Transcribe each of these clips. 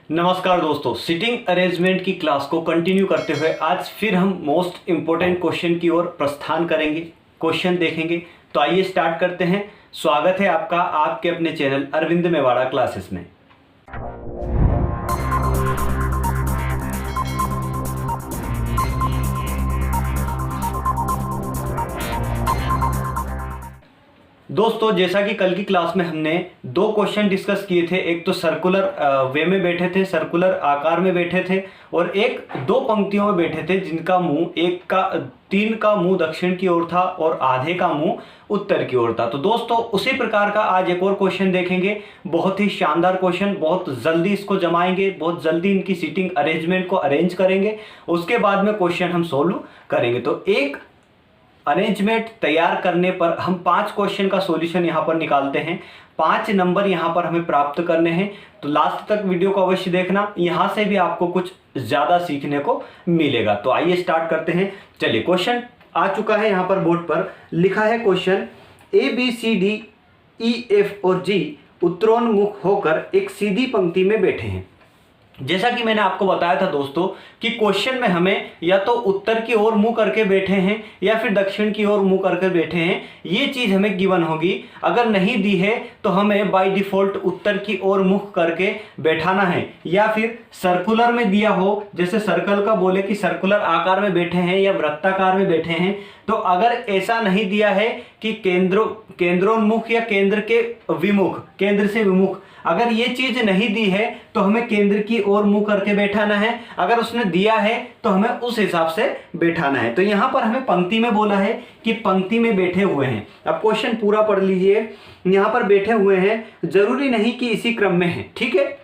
नमस्कार दोस्तों, sitting arrangement की क्लास को कंटिन्यू करते हुए आज फिर हम मोस्ट इम्पोर्टेंट क्वेश्चन की ओर प्रस्थान करेंगे, क्वेश्चन देखेंगे। तो आइए स्टार्ट करते हैं। स्वागत है आपका आपके अपने चैनल अरविंद मेवाड़ा क्लासेस में। दोस्तों, जैसा कि कल की क्लास में हमने दो क्वेश्चन डिस्कस किए थे, एक तो सर्कुलर वे में बैठे थे, सर्कुलर आकार में बैठे थे, और एक दो पंक्तियों में बैठे थे जिनका मुंह तीन का मुंह दक्षिण की ओर था और आधे का मुंह उत्तर की ओर था। तो दोस्तों, उसी प्रकार का आज एक और क्वेश्चन देखेंगे। बहुत ही शानदार क्वेश्चन, बहुत जल्दी इसको जमाएंगे, बहुत जल्दी इनकी सीटिंग अरेंजमेंट को अरेंज करेंगे, उसके बाद में क्वेश्चन हम सोल्व करेंगे। तो एक अरेंजमेंट तैयार करने पर हम 5 क्वेश्चन का सॉल्यूशन यहां पर निकालते हैं। 5 नंबर यहां पर हमें प्राप्त करने हैं। तो लास्ट तक वीडियो को अवश्य देखना, यहां से भी आपको कुछ ज्यादा सीखने को मिलेगा। तो आइए स्टार्ट करते हैं। चलिए, क्वेश्चन आ चुका है, यहां पर बोर्ड पर लिखा है क्वेश्चन ABCDEF और G उत्तरोन्मुख होकर एक सीधी पंक्ति में बैठे हैं। जैसा कि मैंने आपको बताया था दोस्तों कि क्वेश्चन में हमें या तो उत्तर की ओर मुंह करके बैठे हैं या फिर दक्षिण की ओर मुंह करके बैठे हैं, ये चीज हमें गिवन होगी। अगर नहीं दी है तो हमें बाय डिफॉल्ट उत्तर की ओर मुख करके बैठाना है, या फिर सर्कुलर में दिया हो, जैसे सर्कल का बोले कि सर्कुलर आकार में बैठे हैं या वृत्ताकार में बैठे हैं। तो अगर ऐसा नहीं दिया है कि केंद्रोन्मुख या केंद्र के विमुख, केंद्र से विमुख, अगर ये चीज नहीं दी है तो हमें केंद्र की ओर मुंह करके बैठाना है। अगर उसने दिया है तो हमें उस हिसाब से बैठाना है। तो यहां पर हमें पंक्ति में बोला है कि पंक्ति में बैठे हुए हैं। अब क्वेश्चन पूरा पढ़ लीजिए। यहां पर बैठे हुए हैं, जरूरी नहीं कि इसी क्रम में है, ठीक है।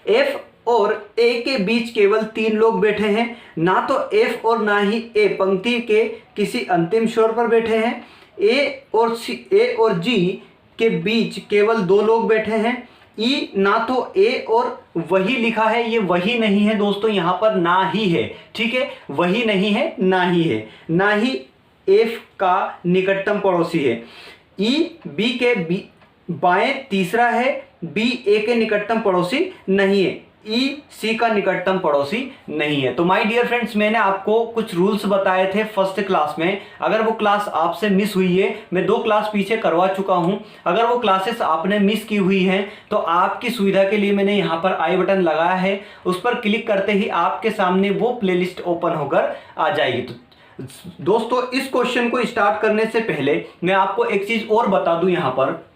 एफ और ए के बीच केवल 3 लोग बैठे हैं, ना तो एफ और ना ही ए पंक्ति के किसी अंतिम छोर पर बैठे हैं। ए और जी के बीच केवल 2 लोग बैठे हैं। ई ना तो ए और वही लिखा है, ये वही नहीं है दोस्तों, यहां पर ना ही है, ठीक है। वही नहीं है, ना ही है, ना ही एफ का निकटतम पड़ोसी है। ई बी के बाएं तीसरा है, बी ए के निकटतम पड़ोसी नहीं है, ई सी का निकटतम पड़ोसी नहीं है। तो माय डियर फ्रेंड्स, मैंने आपको कुछ रूल्स बताए थे फर्स्ट क्लास में। अगर वो क्लास आपसे मिस हुई है, मैं 2 क्लास पीछे करवा चुका हूं। अगर वो क्लासेस आपने मिस की हुई हैं तो आपकी सुविधा के लिए मैंने यहां पर आई बटन लगाया है, उस पर क्लिक करते ही आपके सामने वो प्लेलिस्ट ओपन होकर आ जाएगी। तो दोस्तों, इस क्वेश्चन को स्टार्ट करने से पहले मैं आपको एक चीज और बता दूं। यहां पर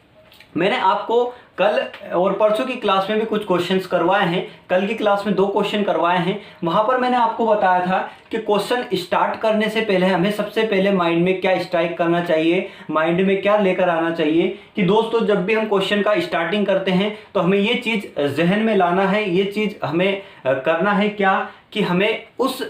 मैंने आपको कल और परसों की क्लास में भी कुछ क्वेश्चंस करवाए हैं। कल की क्लास में 2 क्वेश्चन करवाए हैं। वहां पर मैंने आपको बताया था कि क्वेश्चन स्टार्ट करने से पहले हमें सबसे पहले माइंड में क्या स्ट्राइक करना चाहिए, माइंड में क्या लेकर आना चाहिए कि दोस्तों, जब भी हम क्वेश्चन का स्टार्टिंग करते हैं तो हमें ये चीज जहन में लाना है, ये चीज हमें करना है क्या कि हमें उस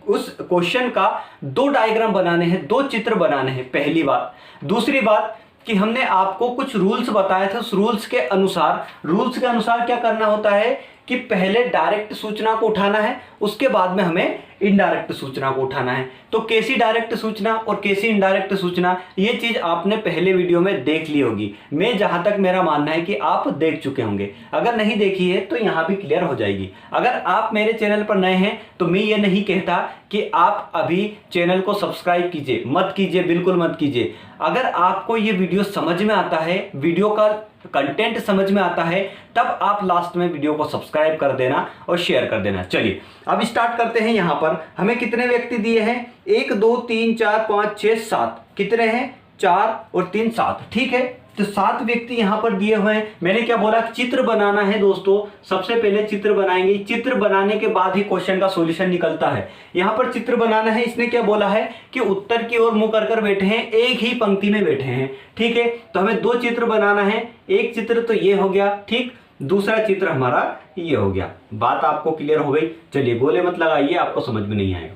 क्वेश्चन का 2 डायग्राम बनाने हैं, 2 चित्र बनाने हैं, पहली बात। दूसरी बात कि हमने आपको कुछ रूल्स बताए थे, उस रूल्स के अनुसार क्या करना होता है कि पहले डायरेक्ट सूचना को उठाना है, उसके बाद में हमें इनडायरेक्ट सूचना को उठाना है। तो कैसी डायरेक्ट सूचना और कैसी इनडायरेक्ट सूचना, ये चीज आपने पहले वीडियो में देख ली होगी। मैं जहां तक मेरा मानना है कि आप देख चुके होंगे। अगर नहीं देखी है तो यहां भी क्लियर हो जाएगी। अगर आप मेरे चैनल पर नए हैं तो मैं ये नहीं कहता कि आप अभी चैनल को सब्सक्राइब कीजिए, मत कीजिए, बिल्कुल मत कीजिए। अगर आपको ये वीडियो समझ में आता है, वीडियो का कंटेंट समझ में आता है, तब आप लास्ट में वीडियो को सब्सक्राइब कर देना और शेयर कर देना। चलिए अब स्टार्ट करते हैं। यहां पर हमें कितने व्यक्ति दिए हैं? 1 2 3 4 5 6 7। कितने हैं? 4 और 3 7, ठीक है। तो 7 व्यक्ति यहां पर दिए हुए हैं। मैंने क्या बोला? चित्र बनाना है दोस्तों। सबसे पहले चित्र बनाएंगे, चित्र बनाने के बाद ही क्वेश्चन का सॉल्यूशन निकलता है। यहां पर चित्र बनाना है। इसने क्या बोला है कि उत्तर की ओर मुंह कर बैठे हैं, एक ही पंक्ति में बैठे हैं, ठीक है। तो हमें 2 चित्र बनाना है। एक चित्र तो ये हो गया, ठीक। दूसरा चित्र हमारा ये हो गया। बात आपको क्लियर हो गई? चलिए, गोले मत लगाइए, आपको समझ में नहीं आएगा।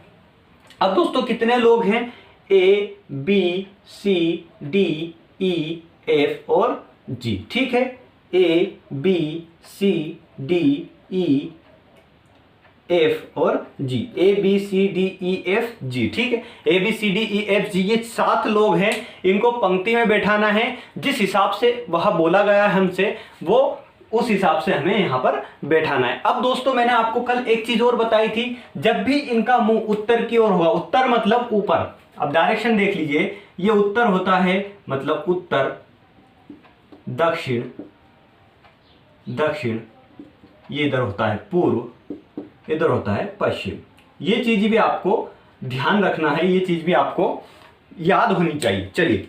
अब दोस्तों, कितने लोग हैं? A B C D E F और G, ठीक है। A B C D E F और G, A B C D E F G, ठीक है। A B C D E F G, ये 7 लोग हैं। इनको पंक्ति में बैठाना है। जिस हिसाब से वह बोला गया है हमसे, वो उस हिसाब से हमें यहाँ पर बैठाना है। अब दोस्तों मैंने आपको कल एक चीज और बताई थी, जब भी इनका मुंह उत्तर की ओर होगा, उत्तर मतलब ऊपर, अब डायरेक्शन देख लीजिए, ये उत्तर होता है मतलब उत्तर, दक्षिण, दक्षिण, ये इधर होता है पूर्व, इधर होता है पश्चिम। ये चीज भी आपको ध्यान रखना है, ये चीज भी आपको याद होनी चाहिए। चलिए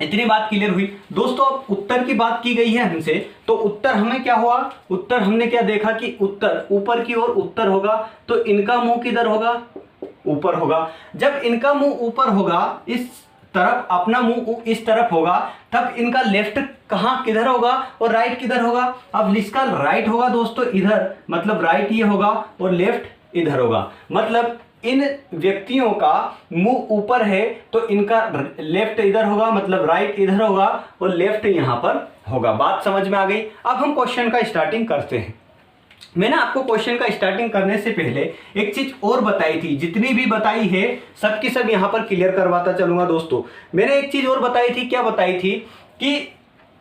इतनी बात क्लियर हुई दोस्तों। अब उत्तर की बात की गई है हमसे, तो उत्तर हमें क्या हुआ, उत्तर हमने क्या देखा कि उत्तर ऊपर की ओर उत्तर होगा, तो इनका मुंह किधर होगा, ऊपर होगा। जब इनका मुंह ऊपर होगा, इस तरफ अपना मुंह इस तरफ होगा, तब इनका लेफ्ट कहां किधर होगा और राइट किधर होगा। अब इसका राइट होगा दोस्तों इधर, मतलब राइट ये होगा, और लेफ्ट इधर होगा। मतलब इन व्यक्तियों का मुंह ऊपर है तो इनका लेफ्ट इधर होगा, मतलब राइट इधर होगा और लेफ्ट यहां पर होगा। बात समझ में आ गई। अब हम क्वेश्चन का स्टार्टिंग करते हैं। मैंने आपको क्वेश्चन का स्टार्टिंग करने से पहले एक चीज और बताई थी, जितनी भी बताई है सबकी सब यहां पर क्लियर करवाता चलूंगा दोस्तों। मैंने एक चीज और बताई थी, क्या बताई थी कि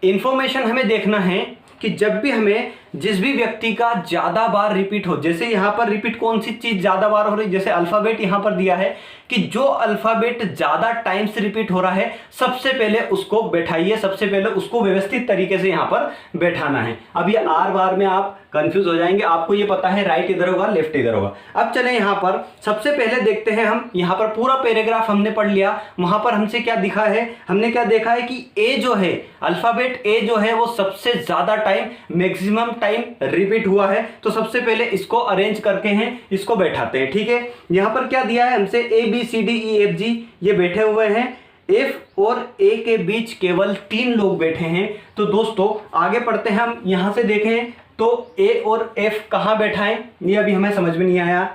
इंफॉर्मेशन हमें देखना है कि जब भी हमें जिस भी व्यक्ति का ज्यादा बार रिपीट हो, जैसे यहां पर रिपीट कौन सी चीज ज्यादा बार हो रही, जैसे अल्फाबेट यहां पर दिया है कि जो अल्फाबेट ज्यादा टाइम से रिपीट हो रहा है सबसे पहले उसको बैठाइए, सबसे पहले उसको व्यवस्थित तरीके से यहां पर बैठाना है। अब ये आर बार में आप कंफ्यूज हो जाएंगे, आपको ये पता है राइट इधर होगा, लेफ्ट इधर होगा। अब चले यहां पर सबसे पहले देखते हैं हम, यहां पर पूरा पैराग्राफ हमने पढ़ लिया, वहां पर हमसे क्या दिखा है, हमने क्या देखा है कि ए जो है, अल्फाबेट ए जो है वो सबसे ज्यादा टाइम, मैक्सिमम टाइम रिपीट हुआ है। तो सबसे पहले इसको अरेंज करके हैं, इसको बैठाते हैं। ठीक है, यहां पर क्या दिया है हमसे, A B C D E F G, ये बैठे हुए हैं। एफ और ए के बीच केवल 3 लोग बैठे हैं। तो दोस्तों आगे पढ़ते हैं हम, यहां से देखें तो ए और एफ कहां बैठा है, ये अभी हमें समझ में नहीं आया।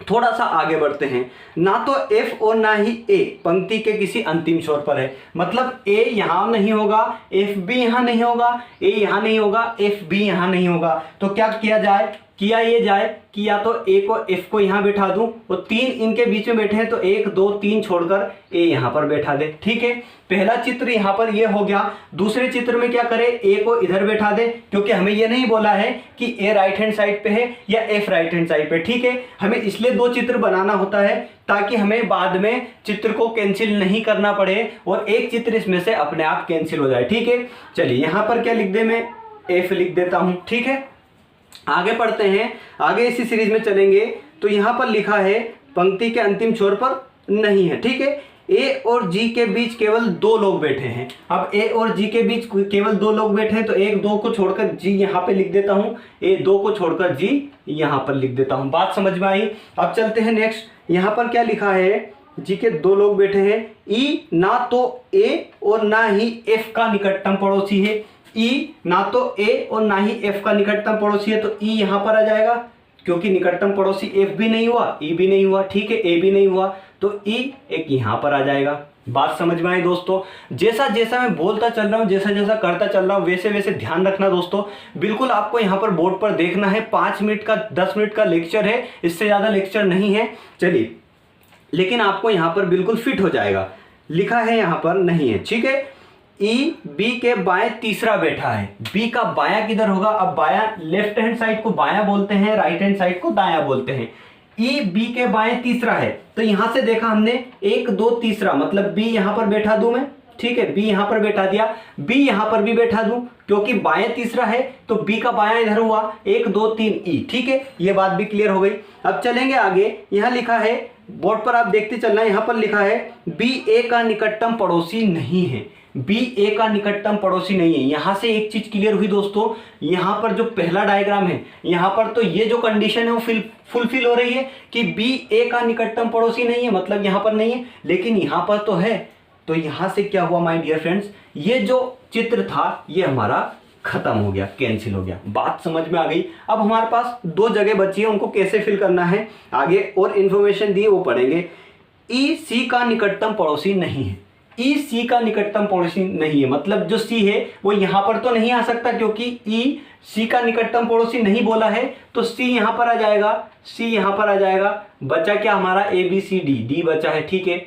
थोड़ा सा आगे बढ़ते हैं, ना तो एफ और ना ही ए पंक्ति के किसी अंतिम छोर पर है, मतलब ए यहां नहीं होगा, एफ भी यहां नहीं होगा, ए यहां नहीं होगा, एफ भी यहां नहीं होगा। तो क्या किया जाए, किया ये जाए कि या तो ए को एफ को यहां बैठा दूं, और 3 इनके बीच में बैठे हैं तो 1 2 3 छोड़कर ए यहां पर बैठा दे। ठीक है, पहला चित्र यहां पर ये हो गया। दूसरे चित्र में क्या करें, ए को इधर बैठा दे, क्योंकि हमें ये नहीं बोला है कि ए राइट हैंड साइड पे है या एफ राइट हैंड साइड पे। ठीक है, हमें इसलिए 2 चित्र बनाना होता है ताकि हमें बाद में चित्र को कैंसिल नहीं करना पड़े और एक चित्र इसमें से अपने आप कैंसिल हो जाए। ठीक है, चलिए यहां पर क्या लिख दे, मैं एफ लिख देता हूं। ठीक है, आगे पढ़ते हैं, आगे इसी सीरीज में चलेंगे। तो यहां पर लिखा है पंक्ति के अंतिम छोर पर नहीं है। ठीक है, ए और जी के बीच केवल 2 लोग बैठे हैं। अब ए और जी के बीच केवल 2 लोग बैठे हैं तो 1 2 को छोड़कर जी यहां पे लिख देता हूं, ए 2 को छोड़कर जी यहां पर लिख देता हूं। बात समझ में आई। अब चलते हैं नेक्स्ट, यहां पर क्या लिखा है, जी के 2 लोग बैठे हैं। ई ना तो ए और ना ही एफ का निकटतम पड़ोसी है, ई ना तो ए और ना ही एफ का निकटतम पड़ोसी है, तो ई यहां पर आ जाएगा, क्योंकि निकटतम पड़ोसी एफ भी नहीं हुआ, ई भी नहीं हुआ। ठीक है, ए भी नहीं हुआ, तो ई एक यहां पर आ जाएगा। बात समझ में आई दोस्तों। जैसा जैसा मैं बोलता चल रहा हूं, जैसा जैसा करता चल रहा हूं, वैसे वैसे ध्यान रखना दोस्तों। बिल्कुल आपको यहां पर बोर्ड पर देखना है। 5 मिनट का 10 मिनट का लेक्चर है, इससे ज्यादा लेक्चर नहीं है। चलिए, लेकिन आपको यहां पर बिल्कुल फिट हो जाएगा। लिखा है यहां पर नहीं है। ठीक है, ई बी के बाएं तीसरा बैठा है, बी का बायां किधर होगा। अब बायां, लेफ्ट हैंड साइड को बायां बोलते हैं, राइट हैंड साइड को दायां बोलते हैं। ई बी के बाएं तीसरा है, तो यहां से देखा हमने 1 2 तीसरा, मतलब बी यहां पर बैठा दूं मैं। ठीक है, बी यहां पर बैठा दिया, बी यहां पर भी बैठा दूं, क्योंकि बाएं तीसरा है तो बी का बायां इधर हुआ, 1 2 3 ई। ठीक है, ये बात भी क्लियर हो गई। अब चलेंगे आगे, यहां लिखा है, बोर्ड पर आप देखते चलना, यहां पर लिखा है बी ए का निकटतम पड़ोसी नहीं है। बी ए का निकटतम पड़ोसी नहीं है। यहां से एक चीज क्लियर हुई दोस्तों, यहां पर जो पहला डायग्राम है, यहां पर तो ये जो कंडीशन है वो फुलफिल हो रही है कि बी ए का निकटतम पड़ोसी नहीं है, मतलब यहां पर नहीं है, लेकिन यहां पर तो है। तो यहां से क्या हुआ माय डियर फ्रेंड्स, ये जो चित्र था ये हमारा खत्म हो गया, कैंसिल हो गया। बात समझ में आ गई। अब हमारे पास 2 जगह बची है, उनको कैसे फिल करना है आगे और इंफॉर्मेशन दी वो पढ़ेंगे। ई सी का निकटतम पड़ोसी नहीं है, ई सी का निकटतम पड़ोसी नहीं है, मतलब जो सी है वो यहां पर तो नहीं आ सकता, क्योंकि ई सी का निकटतम पड़ोसी नहीं बोला है, तो सी यहां पर आ जाएगा, सी यहां पर आ जाएगा। बचा क्या हमारा, A B C D, D बचा है। ठीक है,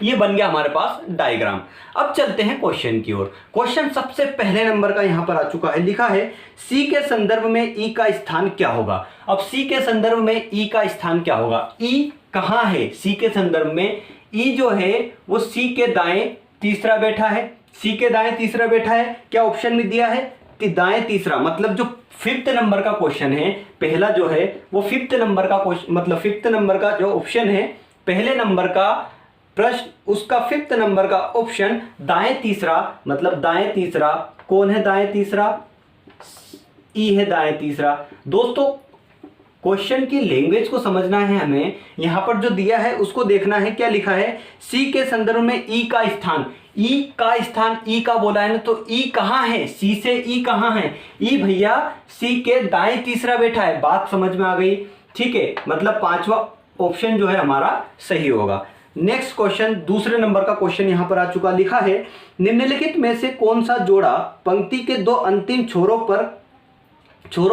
ये बन गया हमारे पास डायग्राम। अब चलते हैं क्वेश्चन की ओर। क्वेश्चन सबसे पहले नंबर का यहां पर आ चुका है, लिखा है सी के संदर्भ में ई का स्थान क्या होगा। अब सी के संदर्भ में ई का स्थान क्या होगा, ई कहां है सी के संदर्भ में, ई जो है वो सी के दाएं तीसरा बैठा है, सी के दाएं तीसरा बैठा है। क्या ऑप्शन में दिया है दाएं तीसरा, मतलब जो फिफ्थ नंबर का क्वेश्चन है, पहला जो है वो फिफ्थ नंबर का क्वेश्चन, मतलब फिफ्थ नंबर का जो ऑप्शन है पहले नंबर का प्रश्न, उसका फिफ्थ नंबर का ऑप्शन दाएं तीसरा, मतलब दाएं तीसरा कौन है, दाएं तीसरा ई है दाएं तीसरा। दोस्तों क्वेश्चन की लैंग्वेज को समझना है हमें, यहां पर जो दिया है उसको देखना है। क्या लिखा है, सी के संदर्भ में ई का स्थान, ई का स्थान, ई का बोला है ना, तो ई कहां है, सी से ई कहां है, ई भैया सी के दाएं तीसरा बैठा है। बात समझ में आ गई, ठीक है, मतलब पांचवा ऑप्शन जो है हमारा सही होगा। नेक्स्ट क्वेश्चन, दूसरे नंबर का क्वेश्चन यहां पर आ चुका, लिखा है निम्नलिखित में से कौन सा जोड़ा पंक्ति के दो अंतिम छोरों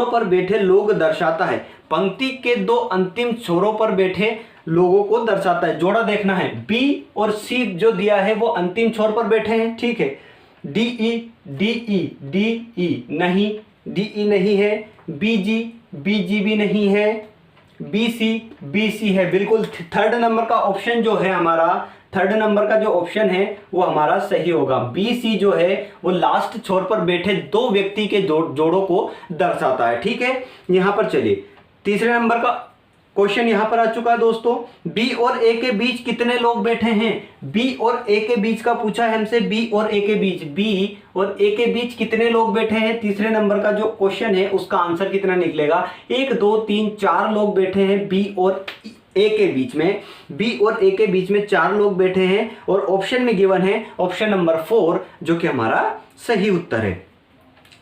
पर बैठे लोग दर्शाता है। पंक्ति के दो अंतिम छोरों पर बैठे लोगों को दर्शाता है। जोड़ा देखना है, बी और सी जो दिया है वो अंतिम छोर पर बैठे हैं, ठीक है। डी ई नहीं है, बी जी भी नहीं है, बी सी है। बिल्कुल थर्ड नंबर का ऑप्शन जो है हमारा, थर्ड नंबर का जो ऑप्शन है वो हमारा सही होगा। बी सी जो है वो लास्ट छोर पर बैठे दो व्यक्ति के जोड़ों को दर्शाता है, ठीक है। यहां पर चलिए तीसरे नंबर का क्वेश्चन यहां पर आ चुका है दोस्तों, बी और ए के बीच कितने लोग बैठे हैं। बी और ए के बीच का पूछा है हमसे, बी और ए के बीच, बी और ए के बीच कितने लोग बैठे हैं। तीसरे नंबर का जो क्वेश्चन है उसका आंसर कितना निकलेगा, 1 2 3 4 लोग बैठे हैं बी और ए के बीच में, बी और ए के बीच में 4 लोग बैठे हैं और ऑप्शन में गिवन है ऑप्शन नंबर 4 जो कि हमारा सही उत्तर है।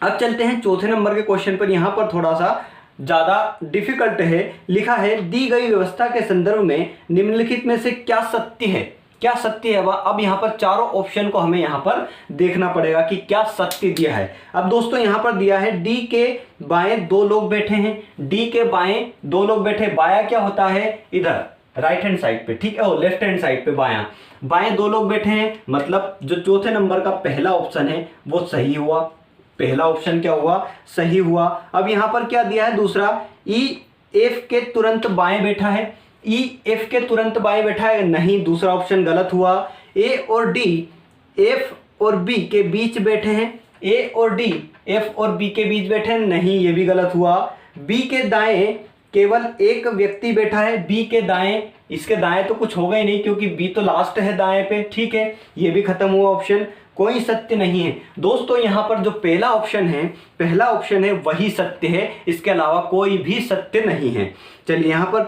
अब चलते हैं चौथे नंबर के क्वेश्चन पर, यहां पर थोड़ा सा ज्यादा डिफिकल्ट है। लिखा है दी गई व्यवस्था के संदर्भ में निम्नलिखित में से क्या सत्य है, क्या सत्य है। अब यहाँ पर चारों ऑप्शन को हमें यहाँ पर देखना पड़ेगा कि क्या सत्य दिया है। अब दोस्तों यहाँ पर दिया है डी के बाएं 2 लोग बैठे हैं, डी के बाएं 2 लोग बैठे, बाया क्या होता है इधर राइट हैंड साइड पे, ठीक है, लेफ्ट हैंड साइड पे बाएं 2 लोग बैठे हैं, मतलब जो चौथे नंबर का पहला ऑप्शन है वो सही हुआ, पहला ऑप्शन क्या हुआ, सही हुआ। अब यहां पर क्या दिया है दूसरा, ई एफ के तुरंत बाएं बैठा है, ई एफ के तुरंत बाएं बैठा है, नहीं, दूसरा ऑप्शन गलत हुआ। ए और डी एफ और बी के बीच बैठे हैं, ए और डी एफ और बी के बीच बैठे हैं, नहीं, ये भी गलत हुआ। बी के दाएं केवल एक व्यक्ति बैठा है, बी के दाएं, इसके दाएं तो कुछ होगा ही नहीं क्योंकि बी तो लास्ट है दाएं पे, ठीक है, ये भी खत्म हुआ ऑप्शन, कोई सत्य नहीं है। दोस्तों यहां पर जो पहला ऑप्शन है वही सत्य है, इसके अलावा कोई भी सत्य नहीं है। चलिए यहां पर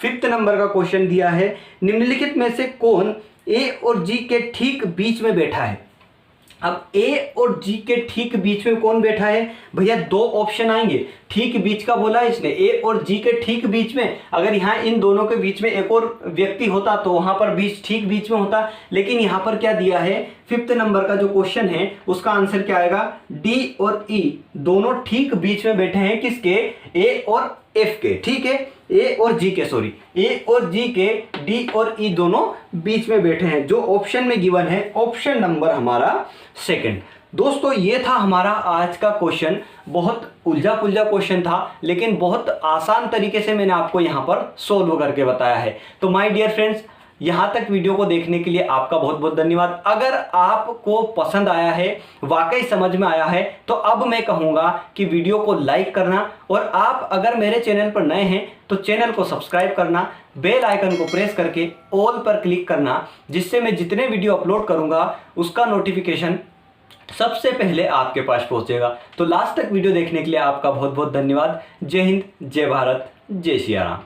फिफ्थ नंबर का क्वेश्चन दिया है, निम्नलिखित में से कौन ए और जी के ठीक बीच में बैठा है। अब ए और जी के ठीक बीच में कौन बैठा है भैया, 2 ऑप्शन आएंगे, ठीक बीच का बोला है इसने, ए और जी के ठीक बीच में। अगर यहाँ इन दोनों के बीच में एक और व्यक्ति होता तो वहां पर बीच ठीक बीच में होता, लेकिन यहाँ पर क्या दिया है, फिफ्थ नंबर का जो क्वेश्चन है उसका आंसर क्या आएगा, डी और ई दोनों ठीक बीच में बैठे हैं, किसके, ए और एफ के, ठीक है, ए और जी के, सॉरी, ए और जी के, डी और ई दोनों बीच में बैठे हैं, जो ऑप्शन में गिवन है ऑप्शन नंबर हमारा सेकंड। दोस्तों ये था हमारा आज का क्वेश्चन, बहुत उलझा पुलझा क्वेश्चन था लेकिन बहुत आसान तरीके से मैंने आपको यहाँ पर सोल्व करके बताया है। तो माय डियर फ्रेंड्स, यहाँ तक वीडियो को देखने के लिए आपका बहुत बहुत धन्यवाद। अगर आपको पसंद आया है, वाकई समझ में आया है, तो अब मैं कहूँगा कि वीडियो को लाइक करना, और आप अगर मेरे चैनल पर नए हैं तो चैनल को सब्सक्राइब करना, बेल आइकन को प्रेस करके ऑल पर क्लिक करना, जिससे मैं जितने वीडियो अपलोड करूँगा उसका नोटिफिकेशन सबसे पहले आपके पास पहुँचेगा। तो लास्ट तक वीडियो देखने के लिए आपका बहुत बहुत धन्यवाद। जय हिंद, जय भारत, जय सिया राम।